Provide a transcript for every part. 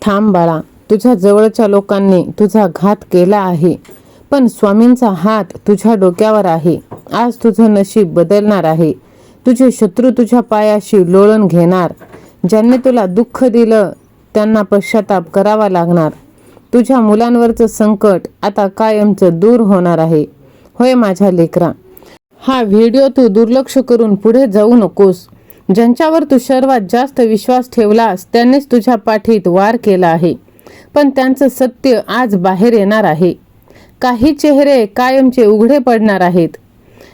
थांब बाळा, तुझ्या जवळच्या लोकांनी तुझा घात केला आहे, पण स्वामींचा हात तुझ्या डोक्यावर आहे. आज तुझं नशीब बदलणार आहे. तुझे शत्रू तुझ्या पायाशी लोळण घेणार. ज्यांनी तुला दुःख दिलं त्यांना पश्चाताप करावा लागणार. तुझ्या मुलांवरचं संकट आता कायमचं दूर होणार आहे. होय माझ्या लेकरा, हा व्हिडिओ तू दुर्लक्ष करून पुढे जाऊ नकोस. ज्यांच्यावर तू सर्वात जास्त विश्वास ठेवलास त्यांनीच तुझ्या पाठीत वार केला आहे, पण त्यांचं सत्य आज बाहेर येणार आहे. काही चेहरे कायमचे उघडे पडणार आहेत.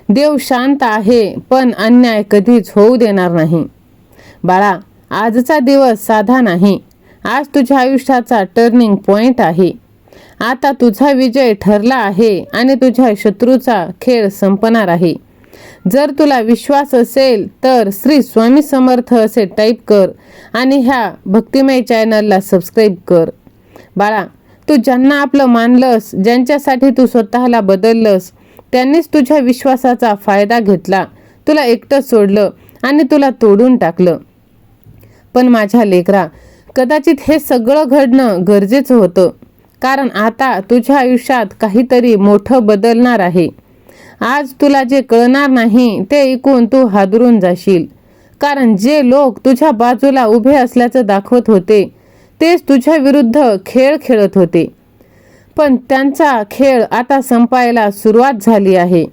देव शांत आहे, पण अन्याय कधीच होऊ देणार नाही. बाळा, आजचा दिवस साधा नाही. आज तुझ्या आयुष्याचा टर्निंग पॉइंट आहे. आता तुझा विजय ठरला आहे आणि तुझ्या शत्रूचा खेळ संपणार आहे. जर तुला विश्वास असेल तर श्री स्वामी समर्थ असे टाईप कर आणि ह्या भक्तिमय चॅनलला सबस्क्राईब कर. बाळा, तू ज्यांना आपलं मानलंस, ज्यांच्यासाठी तू स्वतःला बदललंस, त्यांनीच तुझ्या विश्वासाचा फायदा घेतला. तुला एकटं सोडलं आणि तुला तोडून टाकलं. पण माझ्या लेकरा, कदाचित हे सगळं घडणं गरजेचं होतं, कारण आता तुझ्या आयुष्यात काहीतरी मोठं बदलणार आहे. आज तुला जे कळणार नाही ते ऐकून तू हादरून जाशील, कारण जे लोक तुझ्या बाजूला उभे असल्याचं दाखवत होते तेच तुझ्या विरुद्ध खेळ खेळत होते. पण त्यांचा खेळ आता संपायला सुरुवात झाली आहे.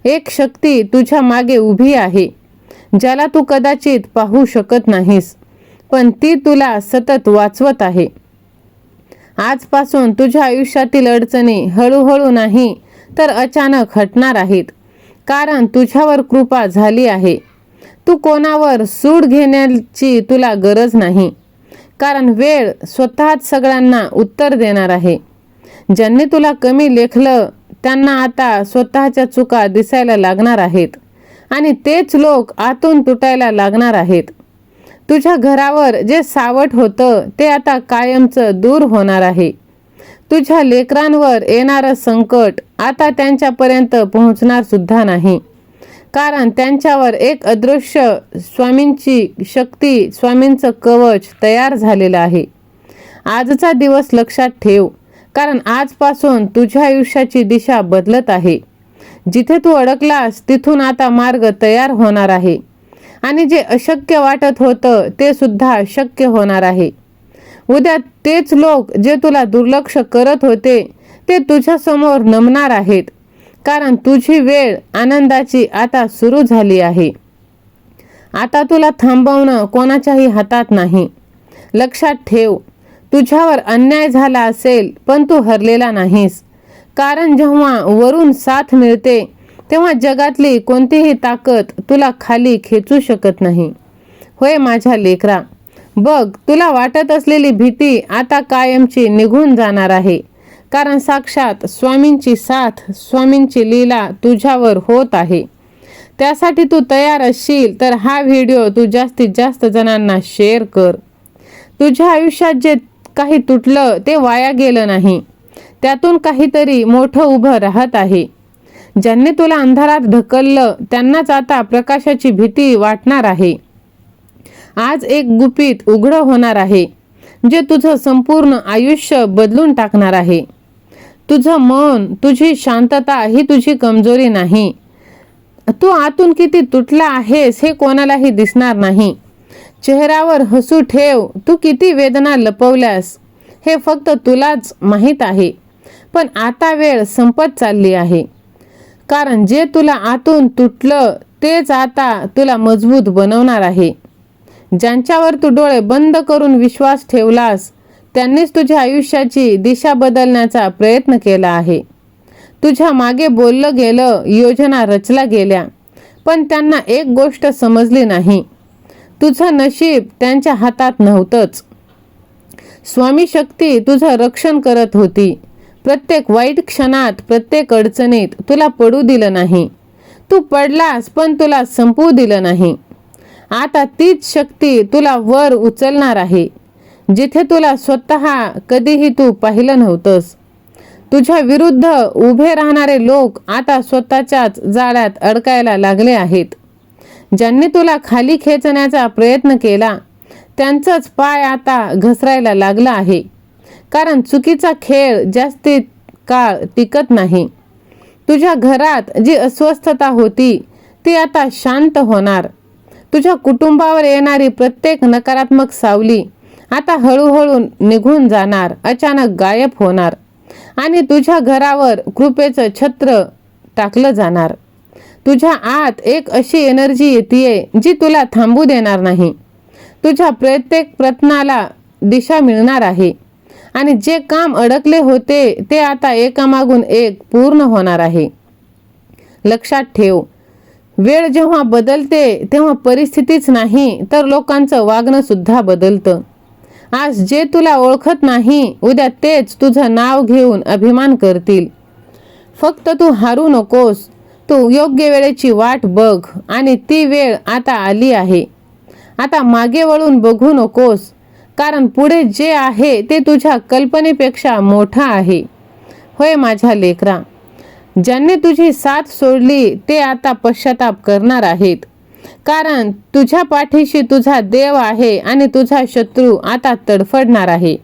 एक शक्ती तुझ्या मागे उभी आहे, ज्याला तू कदाचित पाहू शकत नाहीस, पण ती तुला सतत वाचवत आहे. आजपासून तुझ्या आयुष्यातील अडचणी हळूहळू नाही तर अचानक हटणार आहेत, कारण तुझ्यावर कृपा झाली आहे. तू कोणावर सूड घेण्याची तुला गरज नाही, कारण वेळ स्वतःच सगळ्यांना उत्तर देणार आहे. ज्यांनी तुला कमी लेखलं त्यांना आता स्वतःच्या चुका दिसायला लागणार आहेत आणि तेच लोक आतून तुटायला लागणार आहेत. तुझ्या घरावर जे सावट होतं ते आता कायमचं दूर होणार आहे. तुझ्या लेकरांवर येणारं संकट आता त्यांच्यापर्यंत पोहोचणार सुद्धा नाही, कारण त्यांच्यावर एक अदृश्य स्वामींची शक्ती, स्वामींचं कवच तयार झालेलं आहे. आजचा दिवस लक्षात ठेव, कारण आजपासून तुझ्या आयुष्याची दिशा बदलत आहे. जिथे तू अडकलास तिथून आता मार्ग तयार होणार आहे आणि जे अशक्य वाटत होतं ते सुद्धा शक्य होणार आहे. उद्या तेच लोक जे तुला दुर्लक्ष करत होते ते तुझ्या समोर नमणार आहेत, कारण तुझी वेळ आनंदाची आता सुरू झाली आहे. आता तुला थांबवणं कोणाच्याही हातात नाही. लक्षात ठेव, तुझ्यावर अन्याय झाला असेल पण तू हरलेला नाहीस, कारण जेव्हा वरून साथ मिळते तेव्हा जगातली कोणतीही ताकद तुला खाली खेचू शकत नाही. होय माझ्या लेकरा, बघ, तुला वाटत असलेली भीती आता कायमची निघून जाणार आहे, कारण साक्षात स्वामींची साथ, स्वामींची लीला तुझ्यावर होत आहे. त्यासाठी तू तयार असशील तर हा व्हिडिओ तू जास्तीत जास्त जणांना शेअर कर. तुझ्या आयुष्यात जे काही तुटलं ते वाया गेलं नाही, त्यातून काहीतरी मोठं उभं राहत आहे. ज्यांनी तुला अंधारात ढकललं त्यांनाच आता प्रकाशाची भीती वाटणार आहे. आज एक गुपित उघडं होणार आहे, जे तुझं संपूर्ण आयुष्य बदलून टाकणार आहे. तुझं मन, तुझी शांतता ही तुझी कमजोरी नाही. तू आतून किती तुटला आहेस हे कोणालाही दिसणार नाही. चेहऱ्यावर हसू ठेव. तू किती वेदना लपवल्यास हे फक्त तुलाच माहीत आहे. पण आता वेळ संपत चालली आहे, कारण जे तुला आतून तुटलं तेच आता तुला मजबूत बनवणार आहे. ज्यांच्यावर तू डोळे बंद करून विश्वास ठेवलास त्यांनीच तुझ्या आयुष्याची दिशा बदलण्याचा प्रयत्न केला आहे. तुझ्या मागे बोललं गेलं, योजना रचल्या गेल्या, पण त्यांना एक गोष्ट समजली नाही, तुझं नशीब त्यांच्या हातात नव्हतंच. स्वामी शक्ती तुझं रक्षण करत होती. प्रत्येक वाईट क्षणात, प्रत्येक अडचणीत तुला पडू दिलं नाही. तू पडलास पण तुला संपू दिलं नाही. आता तीच शक्ती तुला वर उचलणार आहे, जिथे तुला स्वतः कधीही तू पाहिलं नव्हतंस. तुझ्या विरुद्ध उभे राहणारे लोक आता स्वतःच्याच जाळ्यात अडकायला लागले आहेत. ज्यांनी तुला खाली खेचण्याचा प्रयत्न केला त्यांचाच पाय आता घसरायला लागला आहे. कारण चुकीचा खेळ जास्ती काळ टिकत नाही. तुझ्या घरात जी अस्वस्थता होती ती आता शांत होणार. तुझ्या कुटुंबावर येणारी प्रत्येक नकारात्मक सावली आता हळूहळू निघून जाणार, अचानक गायब होणार आणि तुझ्या घरावर कृपेचं छत्र टाकलं जाणार. तुझ्या आत एक अशी एनर्जी येते जी तुला थांबू देणार नाही. तुझ्या प्रत्येक प्रयत्नाला दिशा मिळणार आहे आणि जे काम अडकले होते ते आता एकामागून एक पूर्ण होणार आहे. लक्षात ठेव, वेळ जेव्हा बदलते तेव्हा परिस्थितीच नाही तर लोकांचं वागणं सुद्धा बदलतं. आज जे तुला ओळखत नाही उद्या तेच तुझं नाव घेऊन अभिमान करतील. फक्त तू हारू नकोस. तू योग्य वेळेची वाट बघ आणि ती वेळ आता आली आहे. आता मागे वळून बघू नकोस, कारण पुढे जे आहे ते तुझ्या कल्पनेपेक्षा मोठं आहे. होय माझ्या लेकरा, ज्यांनी तुझी साथ सोडली ते आता पश्चाताप करणार आहेत. कारण तुझ्या पाठीशी तुझा देव आहे आणि तुझा शत्रू आता तडफडणार आहे.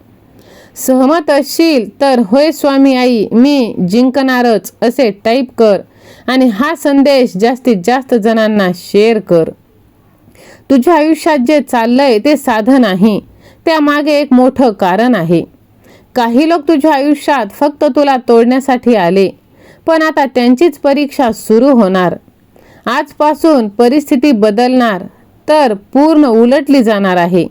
सहमत असशील तर होय स्वामी आई मी जिंकणारच असे टाईप कर आणि हा संदेश जास्तीत जास्त जणांना शेअर कर. तुझ्या आयुष्यात जे चाललंय ते साधं नाही, त्यामागे एक मोठं कारण आहे. काही लोक तुझ्या आयुष्यात फक्त तुला तोडण्यासाठी आले, पण आता त्यांचीच परीक्षा सुरू होणार. आजपासून परिस्थिती बदलणार तर पूर्ण उलटली जाणार आहे.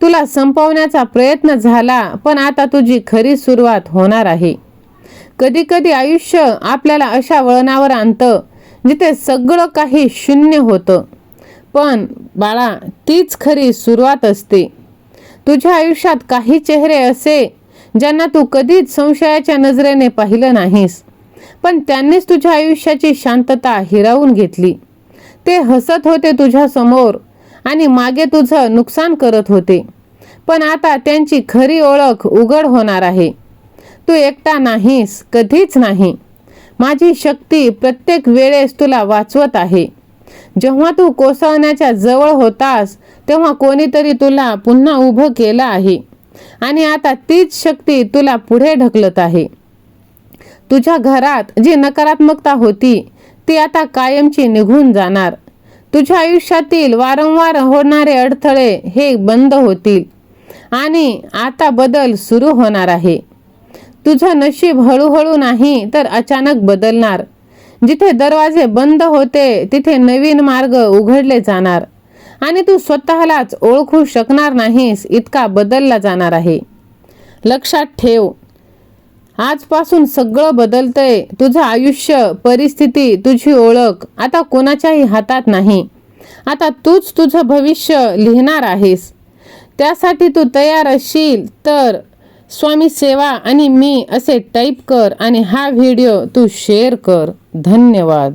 तुला संपवण्याचा प्रयत्न झाला, पण आता तुझी खरी सुरुवात होणार आहे. कधी कधी आयुष्य आपल्याला अशा वळणावर आणतं जिथे सगळं काही शून्य होतं, पण बाळा तीच खरी सुरुवात असते. तुझ्या आयुष्यात काही चेहरे असे ज्यांना तू कधीच संशयाच्या नजरेने पाहिलं नाहीस, पण त्यांनीच तुझ्या आयुष्याची शांतता हिरावून घेतली. ते हसत होते तुझ्या समोर आणि मागे तुझं नुकसान करत होते, पण आता त्यांची खरी ओळख उघड होणार आहे. तू एकटा नाहीस, कधीच नाही. माझी शक्ती प्रत्येक वेळेस तुला वाचवत आहे. जेव्हा तू कोसळण्याच्या जवळ होतास तेव्हा कोणीतरी तुला पुन्हा उभं केलं आहे आणि आता तीच शक्ती तुला पुढे ढकलत आहे. तुझ्या घरात जी नकारात्मकता होती ती आता कायमची निघून जाणार. तुझ्या आयुष्यातील वारंवार होणारे अडथळे हे बंद होतील आणि आता बदल सुरू होणार आहे. तुझं नशीब हळूहळू नाही तर अचानक बदलणार. जिथे दरवाजे बंद होते तिथे नवीन मार्ग उघडले जाणार आणि तू स्वतःलाच ओळखू शकणार नाहीस इतका बदलला जाणार आहे. लक्षात ठेव, आजपासून सगळं बदलतंय. तुझं आयुष्य, परिस्थिती, तुझी ओळख आता कोणाच्याही हातात नाही. आता तूच तुझं भविष्य लिहिणार आहेस. त्यासाठी तू तयार असशील तर स्वामी सेवा आणि मी असे टाईप कर आणि हा व्हिडिओ तू शेअर कर. धन्यवाद.